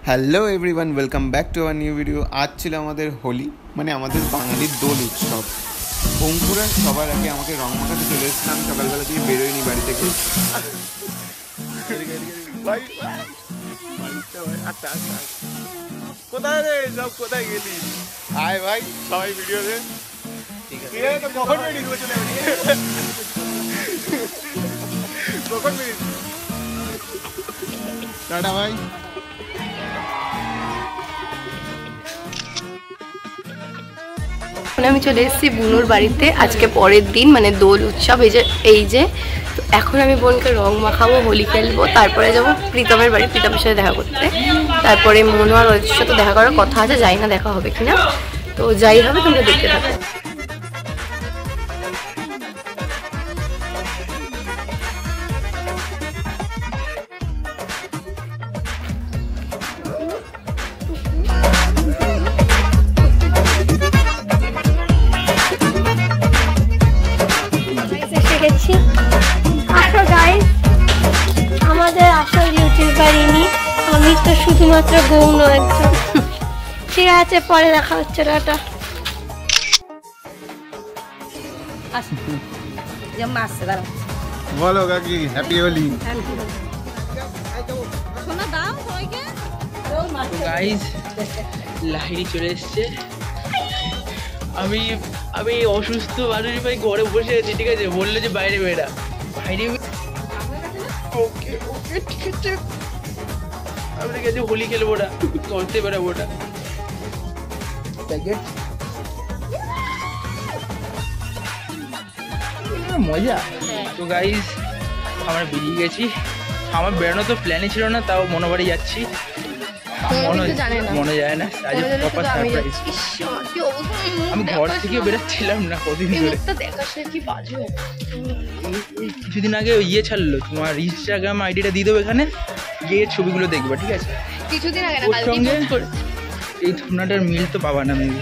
Hello everyone, welcome back to our new video. আজ ছিল আমাদের হোলি, মানে আমাদের বাঙালির দোল উৎসব। অঙ্কুরা সবার আগে আমাকে রং মাখাতে চলে এসেছিলাম, সকালবেলা দিয়ে বেরোয়নি বাড়ি থেকে। কোথায় রে সব, কোথায় গেলি? আয় ভাই, সবাই ভিডিও দে। কখন বেরিয়ে কখন বেরিয়ে টাটা ভাই। আমি চলে এসেছি বুনুর বাড়িতে। আজকে পরের দিন, মানে দোল উৎসব। এই যে তো এখন আমি বোনকে রং মাখাবো, হোলি খেলবো, তারপরে যাবো প্রীতমের বাড়ি, প্রীতমের সাথে দেখা করতে। তারপরে মনু আর ওর সাথে দেখা করার কথা আছে, যাই না দেখা হবে কিনা। তো যাই হবে, তোমরা দেখতে থাকো। আমাদের আসল ইউটিউবার ইনি, আমি তো শুধুমাত্র গৌণ একজন। ঠিক আছে, পরে দেখা হচ্ছে। টাটা। বলো কাকি, হ্যাপি হোলি। গাইস, লাহিড়ি চলে এসছে। আমি অসুস্থ মানুষ ভাই, ঘরে বসে আছি, ঠিক আছে? বললো যে বাইরে বেরা, বাইরে ওকে ওকে ঠিক আছে। আমরা গেছি হোলি খেলবো না, করতে বেরাবো না। মজা তো গাইস, আমরা বেরিয়ে গেছি। আমার বেরোনো তো প্ল্যানই ছিল না, তাও মনোবাড়ি যাচ্ছি। মনে যায় না, আজ প্রপার সারপ্রাইজ। আমি ঘর থেকে বেরোচ্ছিলাম না কদিন ধরে। কিছুদিন আগে ইয়ে ছাড়লো, তোমার ইনস্টাগ্রাম আইডিটা দিয়ে দেবো, এখানে গিয়ে ছবিগুলো দেখবে, ঠিক আছে? কিছুদিন আগে না, কালকে এই ধুনাটার মিল তো পাবা না। মেবি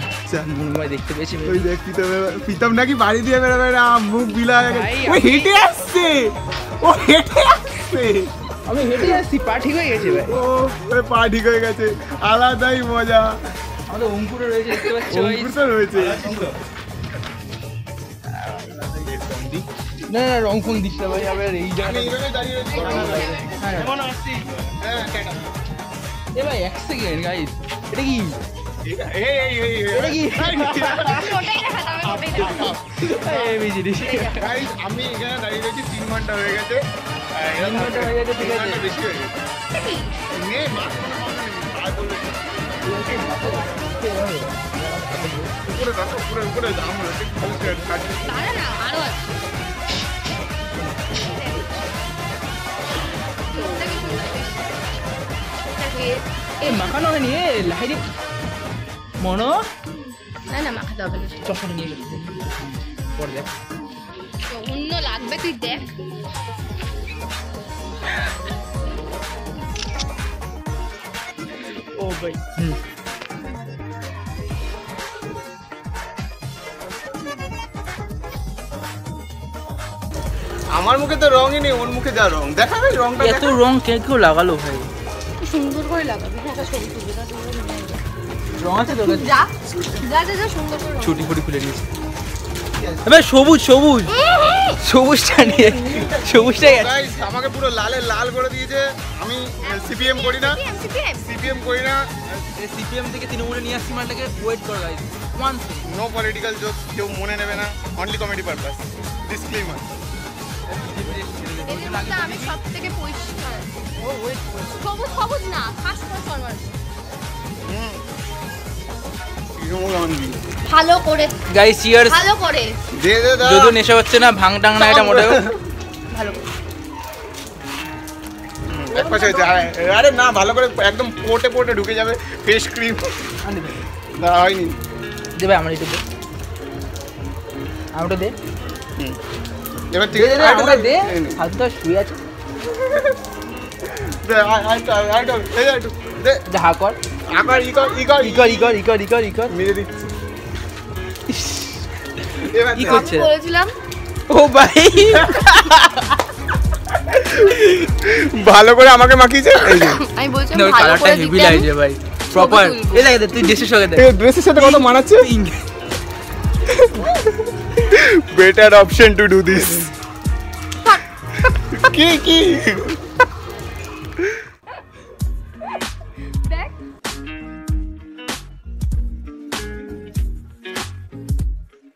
মনে দেখতে পেয়েছি। ওই দেখ প্রীতম নাকি বাড়ি দিয়ে বেরোবে না, মুখ বিলা। ও হেঁটে আসছে, ও হেঁটে আসছে। আমি হেঁটে আসছি, পা ঠিক হয়ে গেছে ভাই। ও পা ঠিক হয়ে গেছে, আলাদাই মজা। আমাদের অঙ্কুরও রয়েছে, দেখতে পাচ্ছি। অঙ্কুর তো রয়েছে। না না, রং ফং দিস না ভাই। আবার এই জায়গাটা এ ভাই, এক সেকেন্ড গাইস, এটা কি? আমি এখানে দাঁড়িয়ে রয়েছি 3 ঘন্টা হয়ে গেছে। ঠিক আছে, বেশি হয়ে গেছে। উপরে দাম মাখানো হয়নি লাহিড়ি মনো। না না, মাখাতে হবে না। চশমাটা নিয়ে গেছে, পরে দেখ। অন্য লাগবে, তুই দেখ। ও ভাই, আমার মুখে তো রঙই নেই, ওর মুখে যা রং দেখা ভাই। রংটা এত রং কে কেউ লাগালো ভাই? সুন্দর করে লাগাবি, একটা ছবি তুলবি। রং আছে তো? যা যা যা, সুন্দর করে ছুটি ফুটি খুলে নিয়েছে ভাই। সবুজ সবুজ সবুজটা নিয়ে, সবুজটাই আছে। গাইস আমাকে পুরো লালে লাল করে দিয়েছে। আমি সিপিএম করি না, সিপিএম করি না। সিপিএম থেকে তৃণমূলে নিয়ে আসছি মালটাকে। ওয়েট কর guys, one no political joke, কেউ মনে নেবে না, অনলি কমেডি পারপাস। ডিসক্লেমার। আমি সব থেকে পরিষ্কার। সবুজ সবুজ না, খাস খাস ফরওয়ার্ড। ভালো করে গাইস, চিয়ার্স। ভালো করে দে দে দা। যদিও নেশা হচ্ছে না, ভাঙ টাং না, এটা মোটেও ভালো করে। এক পাশে আরে না, ভালো করে একদম পোটে পোটে ঢুকে যাবে ফেস ক্রিম। না হয়নি। দে ভাই, আমার একটু দে, আমারটা দে। এবার ঠিক আছে, আমাকে দে। হাতটা শুয়ে আছে, দে আই দে যা কর। আকার ইকর মেরে দিচ্ছি। এবার কি করছে? বলেছিলাম ও ভাই ভালো করে আমাকে মাখিয়েছে। এই যে আমি বলছিলাম না, ওই ভালো কালারটা করে হেভি দিতে লাগছে ভাই, প্রপার। তুলবো। এই দেখ তুই ড্রেসের সঙ্গে দেখ, এই ড্রেসের সাথে কত মানাচ্ছে। Better option to do this. কি